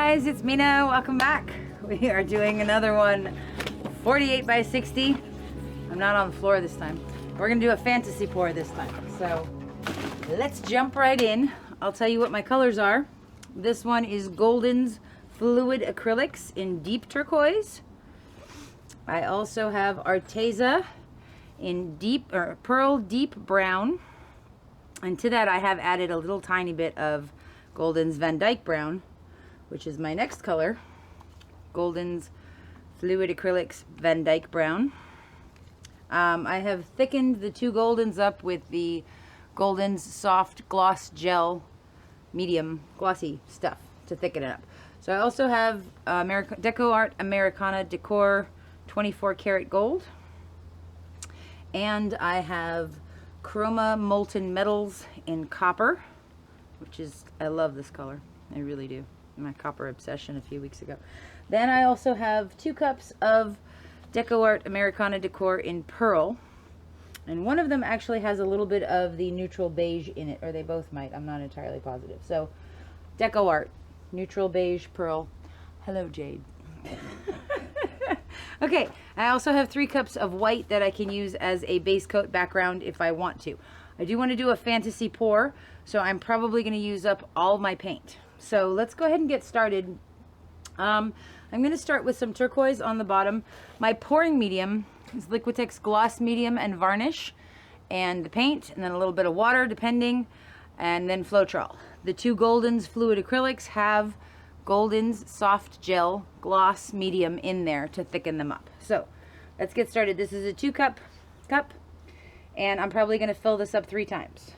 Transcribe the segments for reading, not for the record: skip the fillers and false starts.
guys, it's Mina. Welcome back. We are doing another one, 48 by 60. I'm not on the floor this time. We're gonna do a fantasy pour this time. So let's jump right in. I'll tell you what my colors are. This one is Golden's Fluid Acrylics in deep turquoise. I also have Arteza in pearl deep brown. And to that I have added a little tiny bit of Golden's Van Dyke brown, which is my next color. Golden's Fluid Acrylics Van Dyke brown. I have thickened the two Goldens up with the Golden's Soft Gloss Gel medium glossy stuff to thicken it up. So I also have Deco Art Americana Decor 24 karat gold. And I have Chroma Molten Metals in copper, which is, I love this color. I really do. My copper obsession a few weeks ago. Then I also have 2 cups of Deco Art Americana Decor in pearl. And one of them actually has a little bit of the neutral beige in it, or they both might. I'm not entirely positive. So, Deco Art, neutral beige pearl. Hello, Jade. Okay, I also have 3 cups of white that I can use as a base coat background if I want to. I do want to do a fantasy pour, so I'm probably going to use up all my paint. So let's go ahead and get started. I'm going to start with some turquoise on the bottom. My pouring medium is Liquitex Gloss Medium and Varnish, and the paint, and then a little bit of water depending, and then Floetrol. The 2 Golden's Fluid Acrylics have Golden's Soft Gel Gloss Medium in there to thicken them up. So let's get started. This is a 2 cup, and I'm probably going to fill this up 3 times.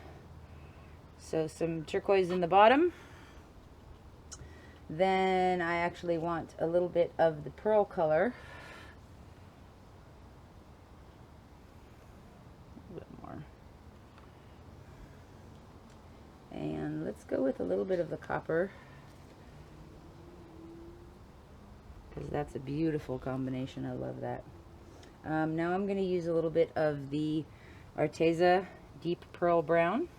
So some turquoise in the bottom. Then I actually want a little bit of the pearl color. A little bit more. And let's go with a little bit of the copper, because that's a beautiful combination. I love that. Now I'm going to use a little bit of the Arteza Deep Pearl Brown.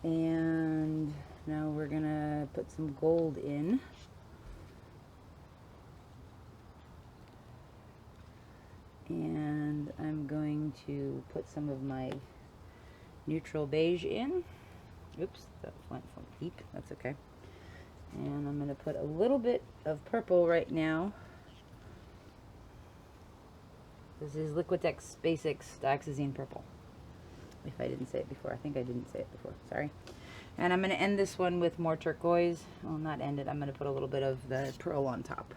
And now we're going to put some gold in. And I'm going to put some of my neutral beige in. Oops, that went from deep. That's okay. And I'm going to put a little bit of purple right now. This is Liquitex Basics Dioxazine Purple. If I didn't say it before. I think I didn't say it before. Sorry. And I'm going to end this one with more turquoise. Well, not end it. I'm going to put a little bit of the pearl on top.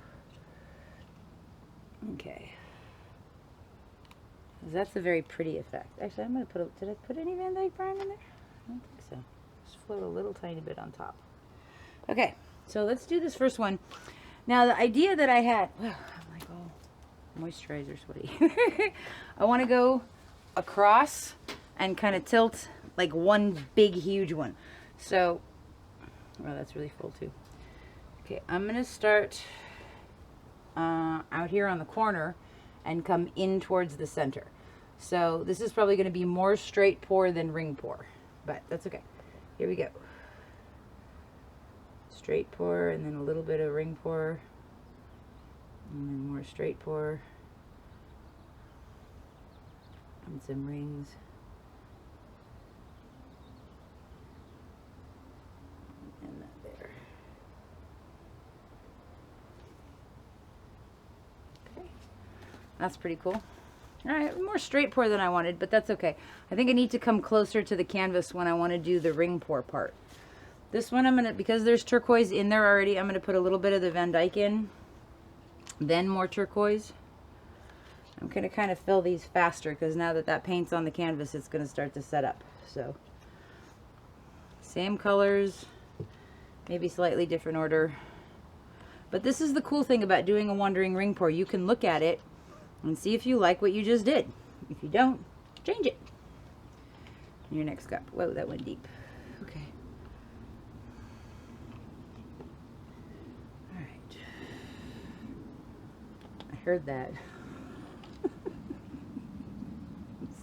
Okay. That's a very pretty effect. Actually, I'm going to put did I put any Van Dyke brown in there? I don't think so. Just float a little tiny bit on top. Okay, so let's do this first one. Now the idea that I had, I'm like, oh, moisturizer sweaty. I want to go across and kind of tilt like one big huge one. So, well, that's really full too. Okay, I'm going to start out here on the corner and come in towards the center. So this is probably going to be more straight pour than ring pour, but that's okay. Here we go. Straight pour, and then a little bit of ring pour, and then more straight pour, and some rings, and that there. Okay, that's pretty cool. All right, more straight pour than I wanted, but that's okay. I think I need to come closer to the canvas when I want to do the ring pour part. This one I'm going to, because there's turquoise in there already, I'm going to put a little bit of the Van Dyke in, then more turquoise. I'm going to kind of fill these faster because now that that paint's on the canvas, it's going to start to set up. So, same colors, maybe slightly different order. But this is the cool thing about doing a wandering ring pour. You can look at it and see if you like what you just did. If you don't, change it. Your next cup. Whoa, that went deep. Okay. Heard that.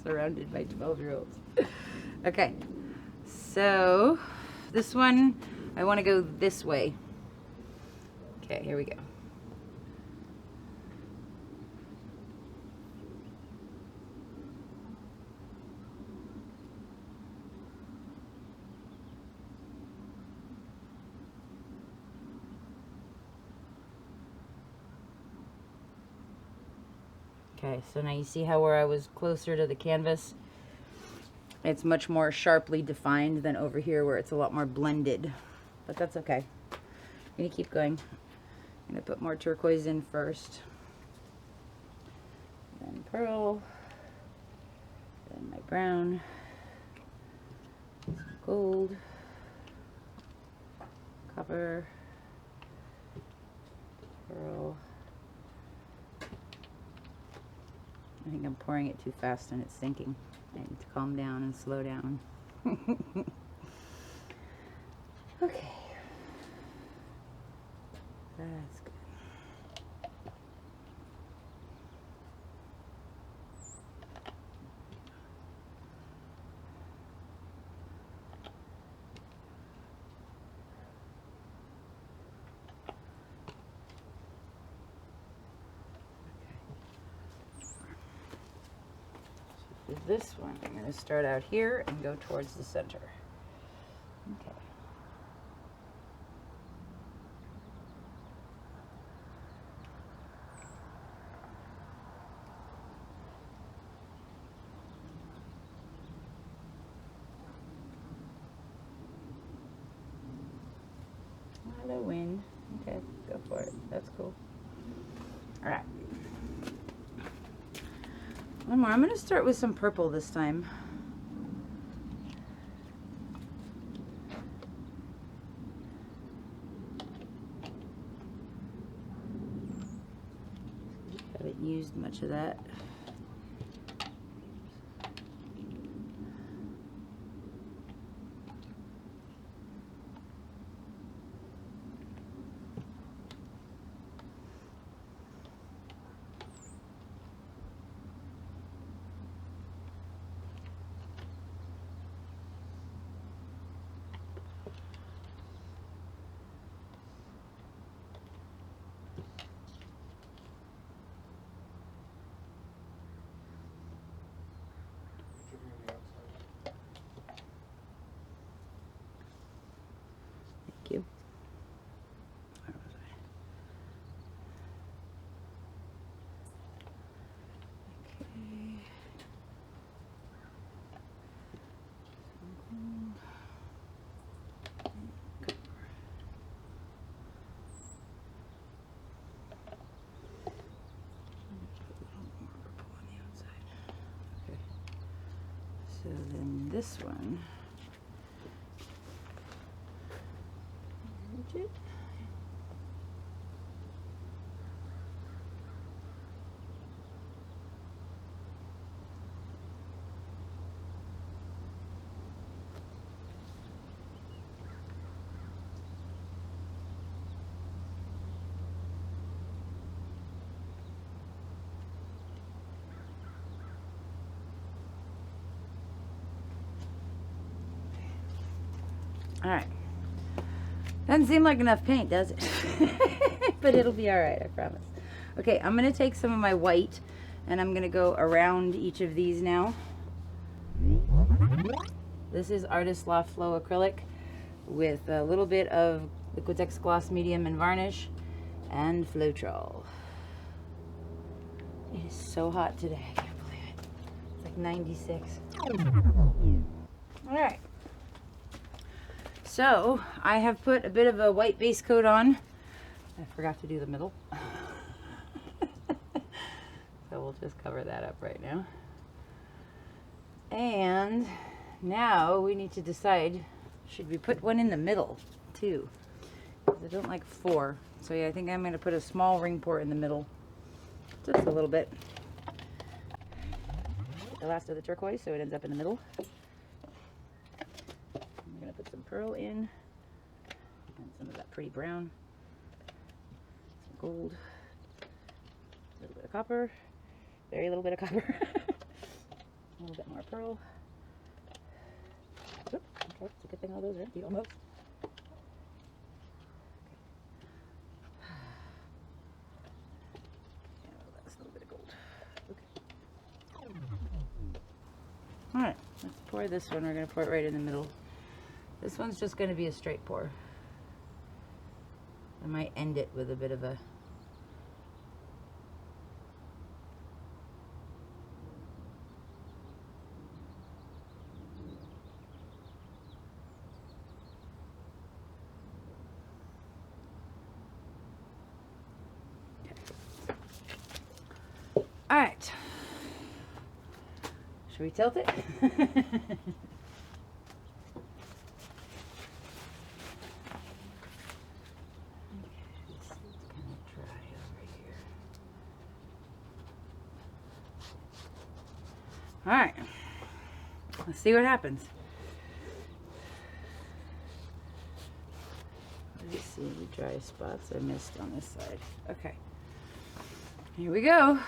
Surrounded by 12-year-olds. Okay, so this one I want to go this way. Okay, here we go. Okay, so now you see how where I was closer to the canvas, it's much more sharply defined than over here where it's a lot more blended, but that's okay. I'm gonna keep going. I'm gonna put more turquoise in first, then pearl, then my brown, some gold, copper, pearl. I think I'm pouring it too fast and it's sinking. I need to calm down and slow down. Okay. That's good. For this one, I'm going to start out here and go towards the center. Okay. Hello, wind. Okay, go for it. That's cool. All right. One more. I'm going to start with some purple this time. Haven't used much of that. Thank you. Where was I? Okay. So then this one. All right. Doesn't seem like enough paint, does it? But it'll be all right, I promise. Okay, I'm going to take some of my white and I'm going to go around each of these now. This is Artists Loft Flow Acrylic with a little bit of Liquitex Gloss Medium and Varnish and Floetrol. It is so hot today, I can't believe it. It's like 96. All right. So I have put a bit of a white base coat on. I forgot to do the middle. So we'll just cover that up right now. And now we need to decide, should we put one in the middle too? Because I don't like four. So yeah, I think I'm going to put a small ring pour in the middle. Just a little bit. The last of the turquoise so it ends up in the middle. I'm going to put some pearl in. And some of that pretty brown. Some gold. A little bit of copper. Very little bit of copper. A little bit more pearl. Oop, okay, it's a good thing all those are empty almost. Let's pour this one. We're going to pour it right in the middle. This one's just going to be a straight pour. I might end it with a bit of a all right. Should we tilt it? All right, let's see what happens. Let me see the dry spots I missed on this side. Okay, here we go.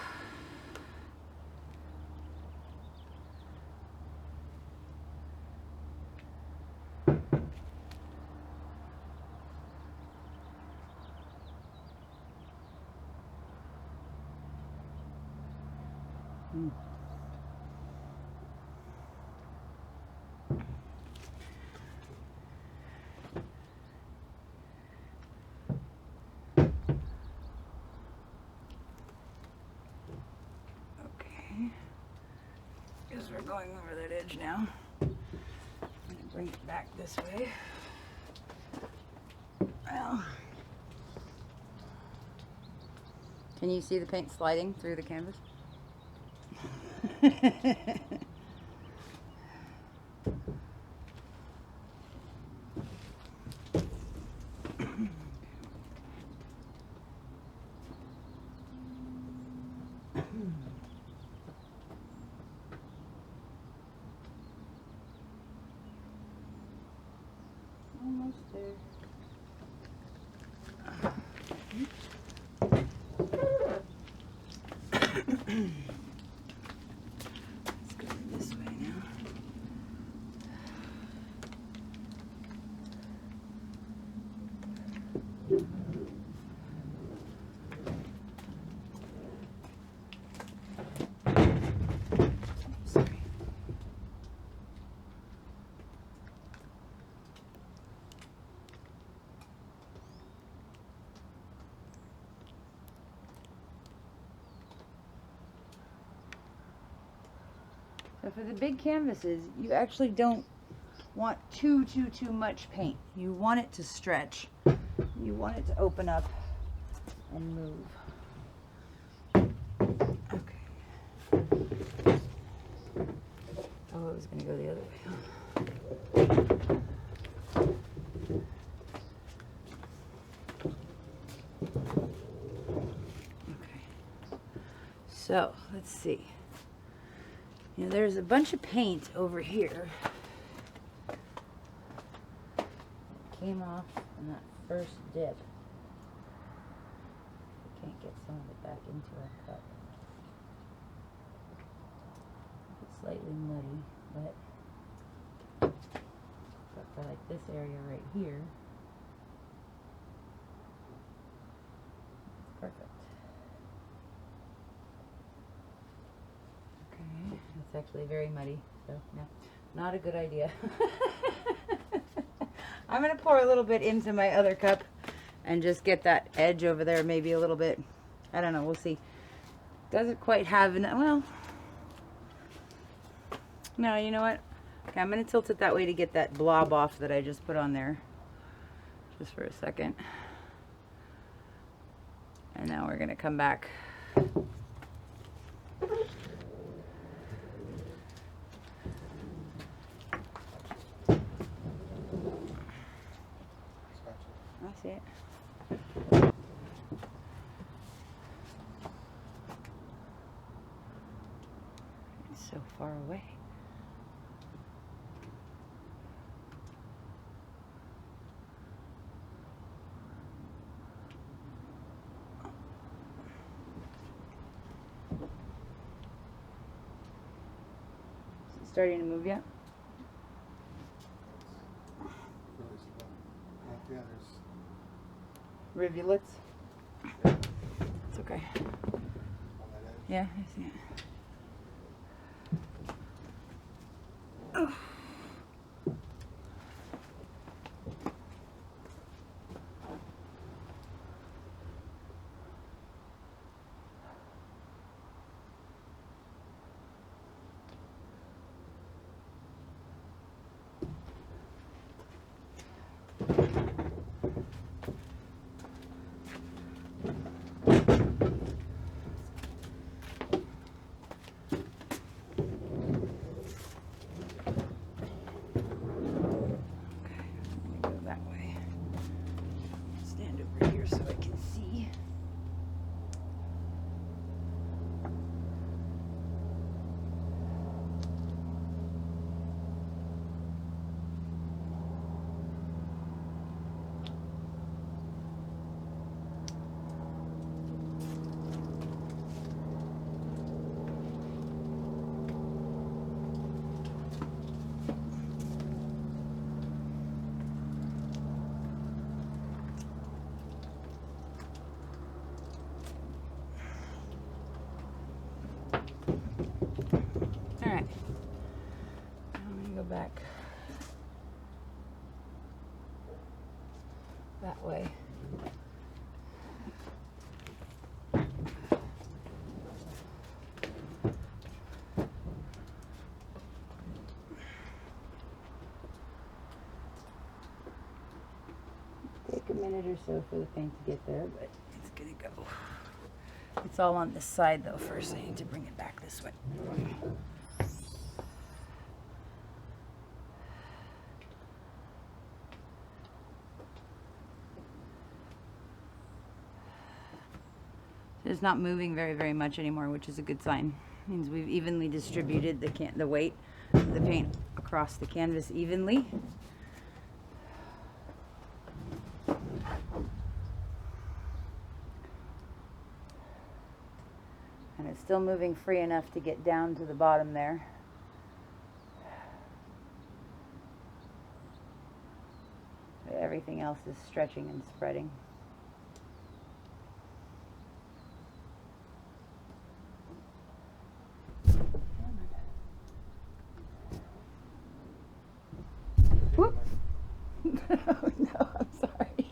Because we're going over that edge now. I'm going to bring it back this way. Well, can you see the paint sliding through the canvas? Almost there. Let's go this way now. Sorry. So for the big canvases, you actually don't want too much paint. You want it to stretch. You want it to open up and move. Okay. Oh, I was going to go the other way. Okay. So, let's see. You know, there's a bunch of paint over here. It came off in that first dip. We can't get some of it back into our cup. It's slightly muddy, but for like this area right here, it's perfect. It's actually very muddy, so no, not a good idea. I'm going to pour a little bit into my other cup and just get that edge over there maybe a little bit. I don't know, we'll see. Doesn't quite have enough, well, no, you know what? Okay, I'm going to tilt it that way to get that blob off that I just put on there. Just for a second. And now we're going to come back. I see it. It's so far away. Is it starting to move yet? Yeah, there's Rivulets. It's okay. on that edge. Yeah, I see it. So I can see. Back that way. Take a minute or so for the paint to get there, but it's gonna go. It's all on this side though. First, I need to bring it back this way. It's not moving very much anymore, which is a good sign. It means we've evenly distributed the weight of the paint across the canvas evenly. And it's still moving free enough to get down to the bottom there. Everything else is stretching and spreading. Whoop. Oh, no, I'm sorry.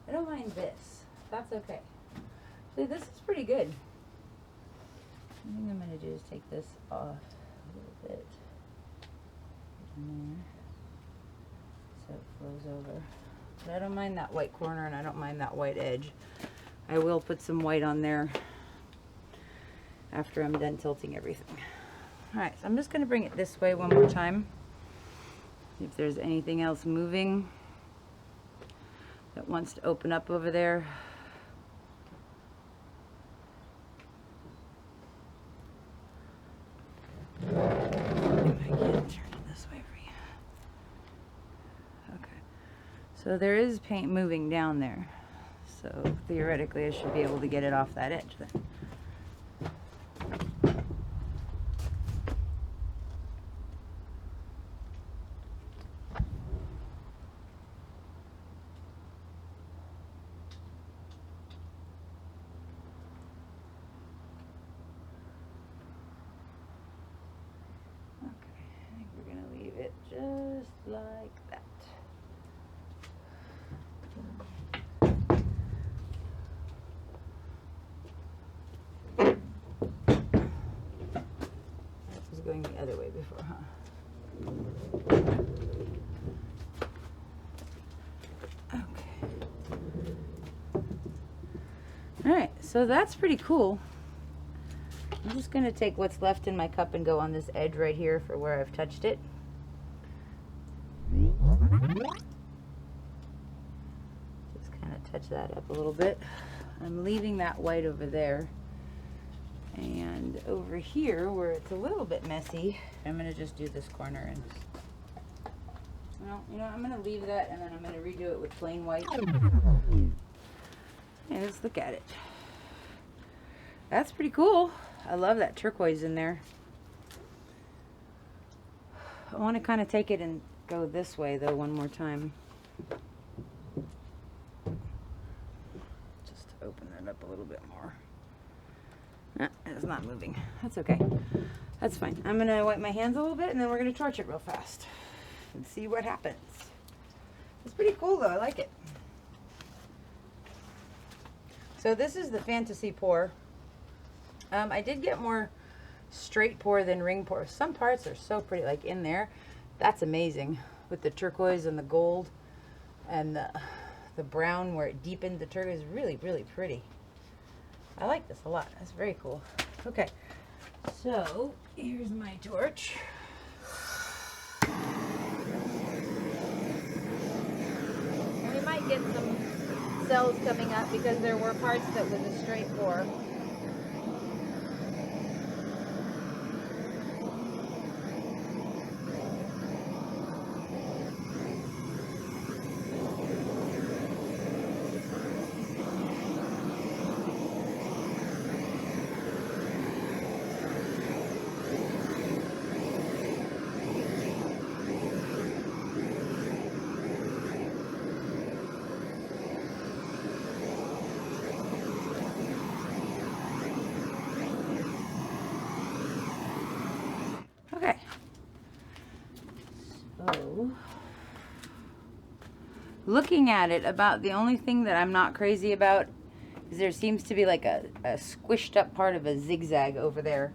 I don't mind this. That's okay. See, this is pretty good. I think I'm going to do is take this off a little bit in there so it flows over. But I don't mind that white corner and I don't mind that white edge. I will put some white on there after I'm done tilting everything. Alright, so I'm just going to bring it this way one more time. See if there's anything else moving that wants to open up over there. So there is paint moving down there. So theoretically I should be able to get it off that edge then. Okay, I think we're gonna leave it just like that. Going the other way before, huh? Okay. Alright, so that's pretty cool. I'm just going to take what's left in my cup and go on this edge right here for where I've touched it. Just kind of touch that up a little bit. I'm leaving that white over there. And over here, where it's a little bit messy, I'm going to just do this corner. And well, you know, I'm going to leave that and then I'm going to redo it with plain white. And let's look at it. That's pretty cool. I love that turquoise in there. I want to kind of take it and go this way though one more time. Just to open it up a little bit more. No, it's not moving. That's okay. That's fine. I'm going to wipe my hands a little bit and then we're going to torch it real fast and see what happens. It's pretty cool though. I like it. So this is the FantasyPour. I did get more straight pour than ring pour. Some parts are so pretty, like in there. That's amazing with the turquoise and the gold and the brown where it deepened the turquoise. Really, really pretty. I like this a lot. That's very cool. Okay, so here's my torch. We might get some cells coming up because there were parts that was a straight pour. Okay. So, looking at it, about the only thing that I'm not crazy about is there seems to be like a squished up part of a zigzag over there.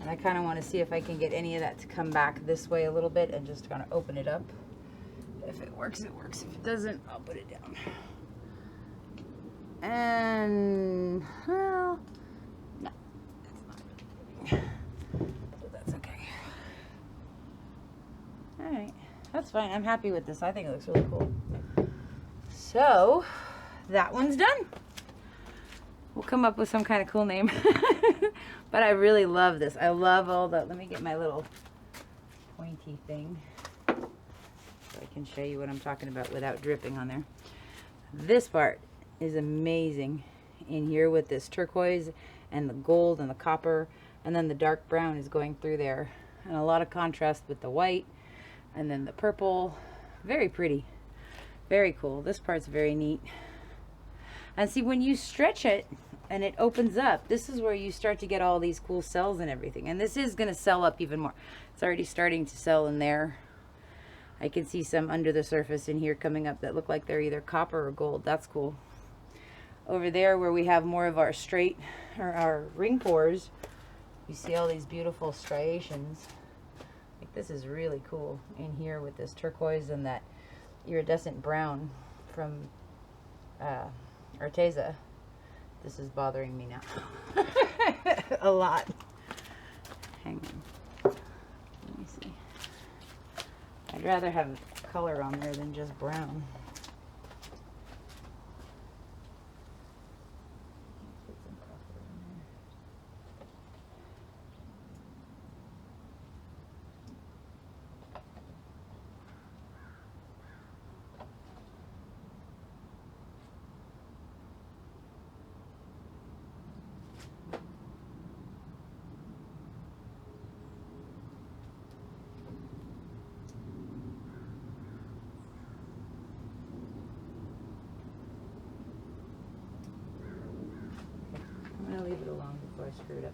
And I kind of want to see if I can get any of that to come back this way a little bit and just kind of open it up. If it works, it works. If it doesn't, I'll put it down. And, well, no, it's not really moving. So that's okay. Alright, that's fine. I'm happy with this. I think it looks really cool. So, that one's done. We'll come up with some kind of cool name. But I really love this. I love all the, let me get my little pointy thing so I can show you what I'm talking about without dripping on there. This part is amazing in here with this turquoise and the gold and the copper, and then the dark brown is going through there, and a lot of contrast with the white and then the purple. Very pretty, very cool. This part's very neat. And see, when you stretch it and it opens up, this is where you start to get all these cool cells and everything. And this is going to sell up even more. It's already starting to sell in there. I can see some under the surface in here coming up that look like they're either copper or gold. That's cool. Over there where we have more of our straight, or our ring pours, you see all these beautiful striations. Like, this is really cool in here with this turquoise and that iridescent brown from Arteza. This is bothering me now. A lot. Hang on. Let me see. I'd rather have color on there than just brown. Leave it alone before I screw it up.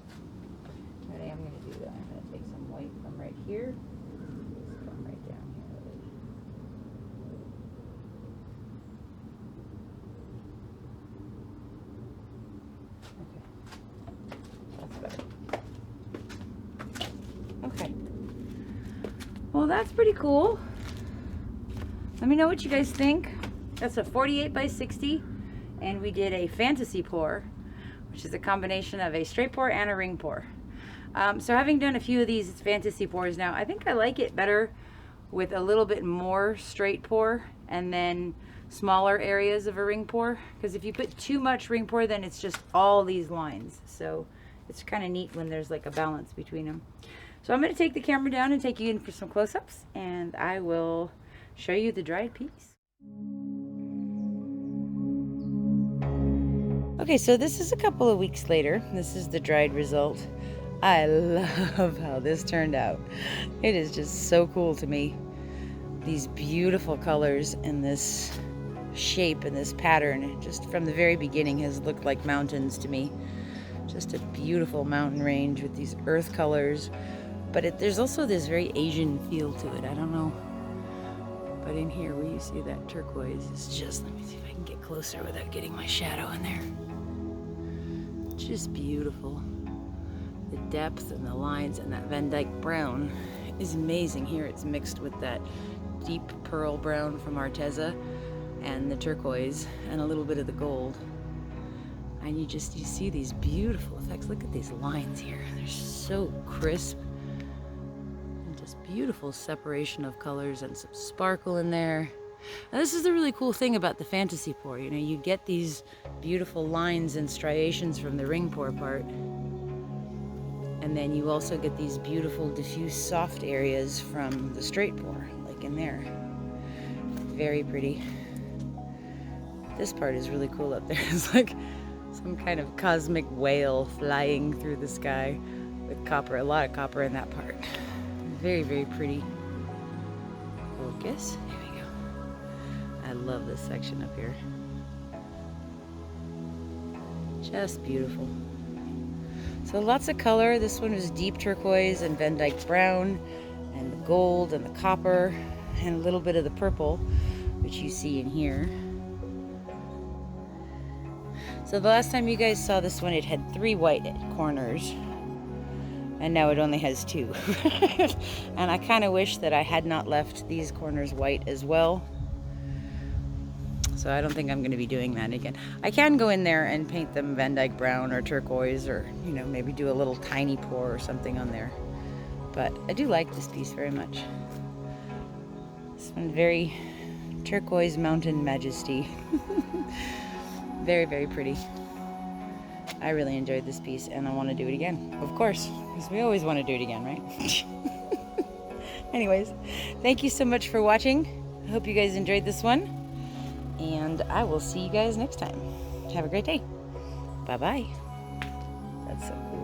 What I am going to do that, I'm going to take some white from right here, just come right down here. Okay, that's better. Okay. Well, that's pretty cool. Let me know what you guys think. That's a 48 by 60, and we did a FantasyPour, which is a combination of a straight pour and a ring pour. So having done a few of these FantasyPours now, I think I like it better with a little bit more straight pour and then smaller areas of a ring pour. Because if you put too much ring pour, then it's just all these lines. So it's kind of neat when there's like a balance between them. So I'm going to take the camera down and take you in for some close-ups, and I will show you the dried piece. Okay, so this is a couple of weeks later. This is the dried result. I love how this turned out. It is just so cool to me. These beautiful colors and this shape and this pattern, it just from the very beginning has looked like mountains to me. Just a beautiful mountain range with these earth colors. But there's also this very Asian feel to it. I don't know. But in here where you see that turquoise, it's just, let me see if I can get closer without getting my shadow in there. Just beautiful. The depth and the lines and that Van Dyke brown is amazing. Here it's mixed with that deep pearl brown from Arteza and the turquoise and a little bit of the gold. And you see these beautiful effects. Look at these lines here. They're so crisp. And just beautiful separation of colors and some sparkle in there. And this is the really cool thing about the FantasyPour. You know, you get these beautiful lines and striations from the ring pour part. And then you also get these beautiful diffuse soft areas from the straight pour, like in there. Very pretty. This part is really cool up there. It's like some kind of cosmic whale flying through the sky with copper, a lot of copper in that part. Very, very pretty. Focus. There we go. I love this section up here. Just beautiful. So lots of color. This one was deep turquoise and Van Dyke brown and the gold and the copper and a little bit of the purple, which you see in here. So the last time you guys saw this one, it had 3 white corners, and now it only has 2. And I kind of wish that I had not left these corners white as well. So I don't think I'm going to be doing that again. I can go in there and paint them Van Dyke brown or turquoise, or, you know, maybe do a little tiny pour or something on there. But I do like this piece very much. This one, very turquoise mountain majesty. Very, very pretty. I really enjoyed this piece and I want to do it again. Of course, because we always want to do it again, right? Anyways, thank you so much for watching. I hope you guys enjoyed this one. And I will see you guys next time. Have a great day. Bye-bye. That's so cool.